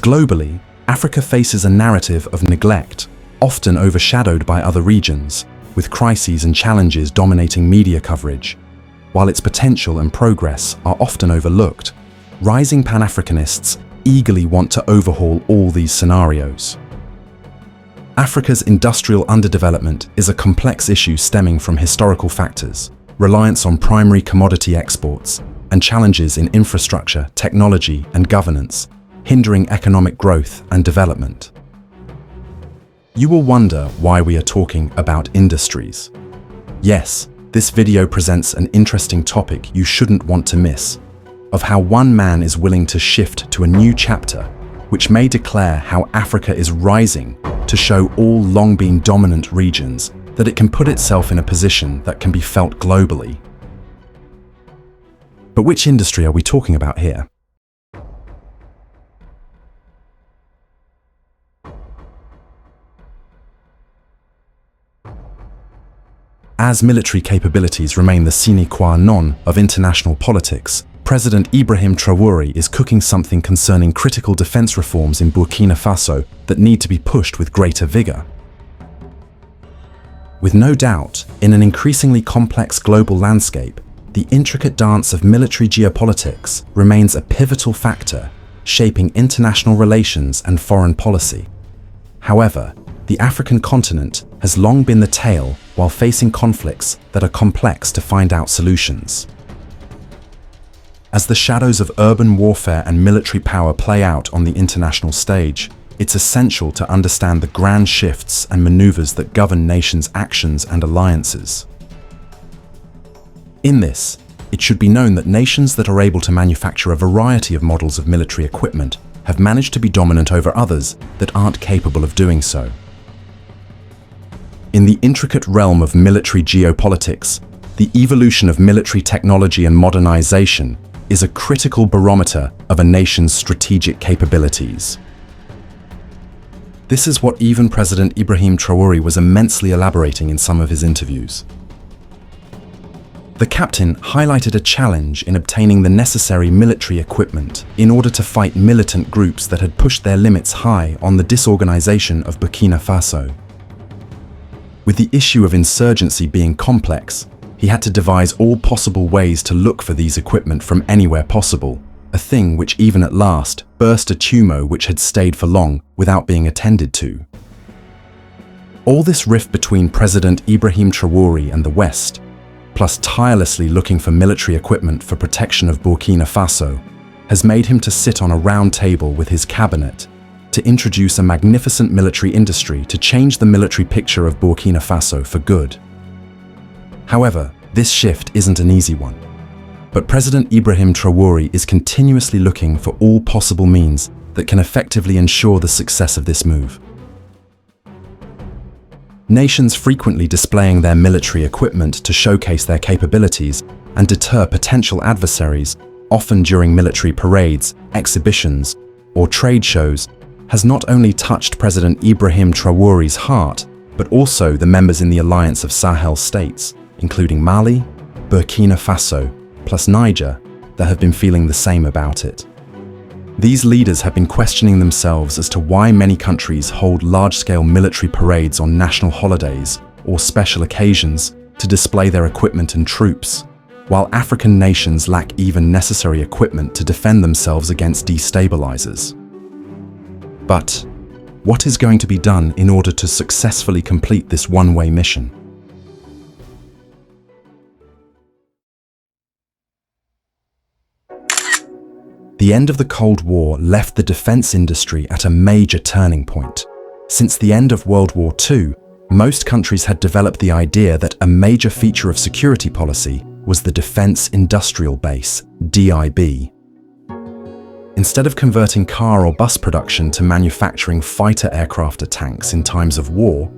globally, Africa faces a narrative of neglect, often overshadowed by other regions, with crises and challenges dominating media coverage. While its potential and progress are often overlooked, rising Pan-Africanists eagerly want to overhaul all these scenarios. Africa's industrial underdevelopment is a complex issue stemming from historical factors, reliance on primary commodity exports, and challenges in infrastructure, technology, and governance, hindering economic growth and development. You will wonder why we are talking about industries. Yes, this video presents an interesting topic you shouldn't want to miss, of how one man is willing to shift to a new chapter, which may declare how Africa is rising to show all long-been dominant regions that it can put itself in a position that can be felt globally. But which industry are we talking about here? As military capabilities remain the sine qua non of international politics, President Ibrahim Traore is cooking something concerning critical defense reforms in Burkina Faso that need to be pushed with greater vigor. With no doubt, in an increasingly complex global landscape, the intricate dance of military geopolitics remains a pivotal factor, shaping international relations and foreign policy. However, the African continent has long been the tail while facing conflicts that are complex to find out solutions. As the shadows of urban warfare and military power play out on the international stage, it's essential to understand the grand shifts and maneuvers that govern nations' actions and alliances. In this, it should be known that nations that are able to manufacture a variety of models of military equipment have managed to be dominant over others that aren't capable of doing so. In the intricate realm of military geopolitics, the evolution of military technology and modernization is a critical barometer of a nation's strategic capabilities. This is what even President Ibrahim Traore was immensely elaborating in some of his interviews. The captain highlighted a challenge in obtaining the necessary military equipment in order to fight militant groups that had pushed their limits high on the disorganization of Burkina Faso. With the issue of insurgency being complex, he had to devise all possible ways to look for these equipment from anywhere possible, a thing which even at last burst a tumor which had stayed for long without being attended to. All this rift between President Ibrahim Traore and the West, plus tirelessly looking for military equipment for protection of Burkina Faso, has made him to sit on a round table with his cabinet to introduce a magnificent military industry to change the military picture of Burkina Faso for good. However, this shift isn't an easy one. But President Ibrahim Traore is continuously looking for all possible means that can effectively ensure the success of this move. Nations frequently displaying their military equipment to showcase their capabilities and deter potential adversaries, often during military parades, exhibitions, or trade shows, has not only touched President Ibrahim Traore's heart, but also the members in the alliance of Sahel states, including Mali, Burkina Faso, plus Niger, that have been feeling the same about it. These leaders have been questioning themselves as to why many countries hold large-scale military parades on national holidays or special occasions to display their equipment and troops, while African nations lack even necessary equipment to defend themselves against destabilizers. But what is going to be done in order to successfully complete this one-way mission? The end of the Cold War left the defense industry at a major turning point. Since the end of World War II, most countries had developed the idea that a major feature of security policy was the Defense Industrial Base, DIB. Instead of converting car or bus production to manufacturing fighter aircraft or tanks in times of war,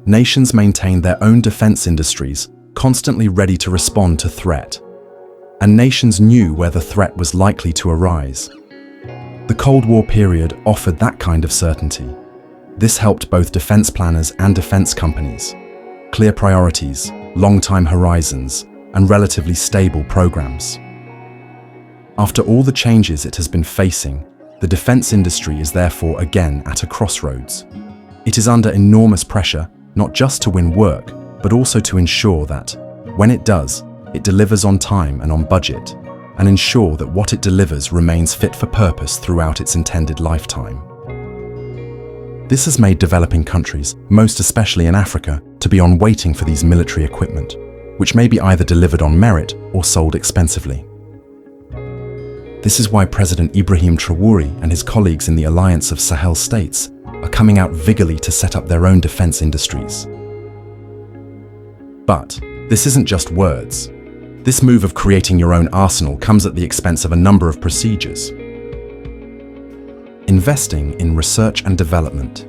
nations maintained their own defense industries, constantly ready to respond to threat. And nations knew where the threat was likely to arise. The Cold War period offered that kind of certainty. This helped both defense planners and defense companies. Clear priorities, long-time horizons, and relatively stable programs. After all the changes it has been facing, The defense industry is therefore again at a crossroads. It is under enormous pressure, not just to win work, but also to ensure that, when it does, it delivers on time and on budget, and ensure that what it delivers remains fit for purpose throughout its intended lifetime. This has made developing countries, most especially in Africa, to be on waiting for these military equipment, which may be either delivered on merit or sold expensively. This is why President Ibrahim Traore and his colleagues in the Alliance of Sahel states are coming out vigorously to set up their own defense industries. But this isn't just words. This move of creating your own arsenal comes at the expense of a number of procedures. Investing in research and development.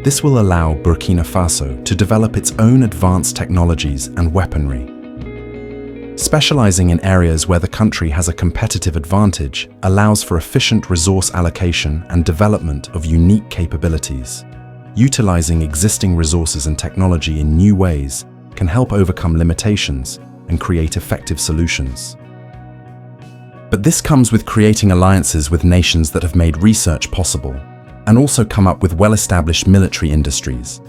This will allow Burkina Faso to develop its own advanced technologies and weaponry. Specializing in areas where the country has a competitive advantage allows for efficient resource allocation and development of unique capabilities. Utilizing existing resources and technology in new ways can help overcome limitations and create effective solutions. But this comes with creating alliances with nations that have made research possible and also come up with well-established military industries.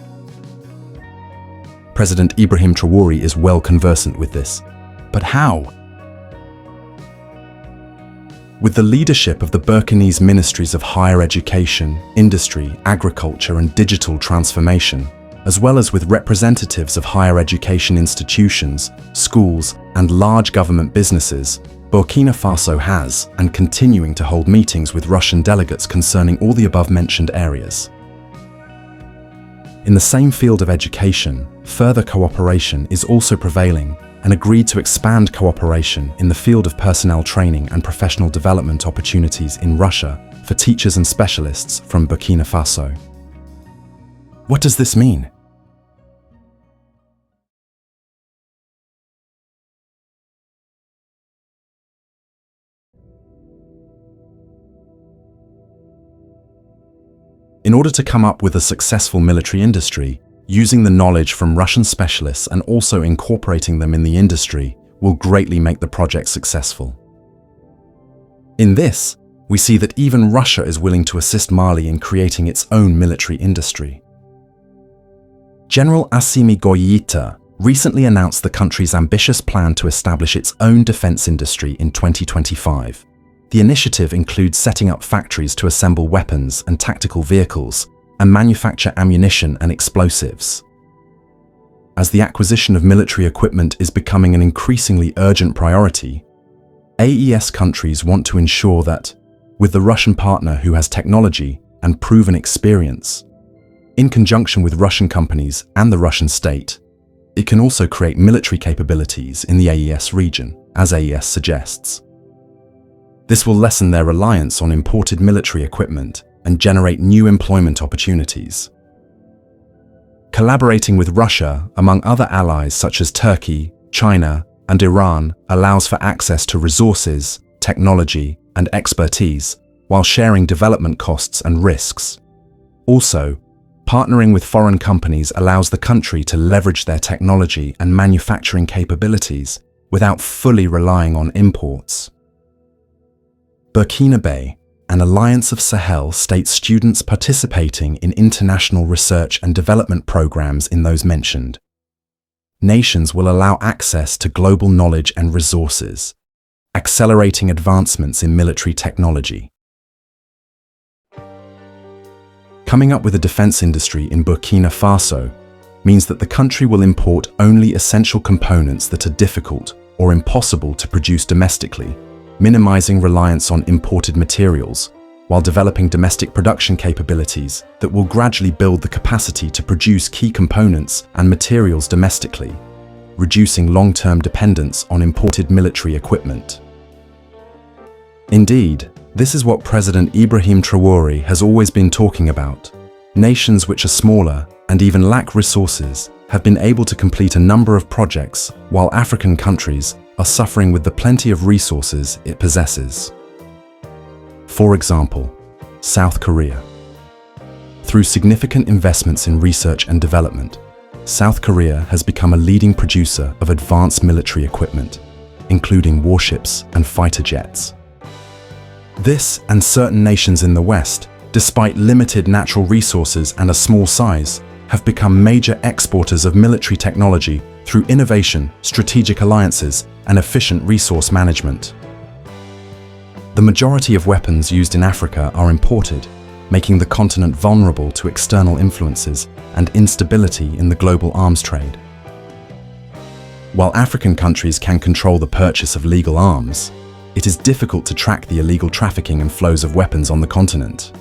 President Ibrahim Traore is well conversant with this. But how? With the leadership of the Burkinese Ministries of Higher Education, Industry, Agriculture and Digital Transformation, as well as with representatives of higher education institutions, schools and large government businesses, Burkina Faso has and continuing to hold meetings with Russian delegates concerning all the above-mentioned areas. In the same field of education, further cooperation is also prevailing and agreed to expand cooperation in the field of personnel training and professional development opportunities in Russia for teachers and specialists from Burkina Faso. What does this mean? In order to come up with a successful military industry, using the knowledge from Russian specialists and also incorporating them in the industry will greatly make the project successful. In this, we see that even Russia is willing to assist Mali in creating its own military industry. General Assimi Goïta recently announced the country's ambitious plan to establish its own defense industry in 2025. The initiative includes setting up factories to assemble weapons and tactical vehicles and manufacture ammunition and explosives. As the acquisition of military equipment is becoming an increasingly urgent priority, AES countries want to ensure that, with the Russian partner who has technology and proven experience, in conjunction with Russian companies and the Russian state, it can also create military capabilities in the AES region, as AES suggests. This will lessen their reliance on imported military equipment and generate new employment opportunities. Collaborating with Russia, among other allies such as Turkey, China, and Iran, allows for access to resources, technology, and expertise, while sharing development costs and risks. Also, partnering with foreign companies allows the country to leverage their technology and manufacturing capabilities without fully relying on imports. Burkina Faso, an alliance of Sahel state students participating in international research and development programs in those mentioned. Nations will allow access to global knowledge and resources, accelerating advancements in military technology. Coming up with a defense industry in Burkina Faso means that the country will import only essential components that are difficult or impossible to produce domestically, minimizing reliance on imported materials, while developing domestic production capabilities that will gradually build the capacity to produce key components and materials domestically, reducing long-term dependence on imported military equipment. Indeed, this is what President Ibrahim Traore has always been talking about. Nations which are smaller and even lack resources have been able to complete a number of projects, while African countries are suffering with the plenty of resources it possesses. For example, South Korea. Through significant investments in research and development, South Korea has become a leading producer of advanced military equipment, including warships and fighter jets. This and certain nations in the West, despite limited natural resources and a small size, have become major exporters of military technology through innovation, strategic alliances, and efficient resource management. The majority of weapons used in Africa are imported, making the continent vulnerable to external influences and instability in the global arms trade. While African countries can control the purchase of legal arms, it is difficult to track the illegal trafficking and flows of weapons on the continent.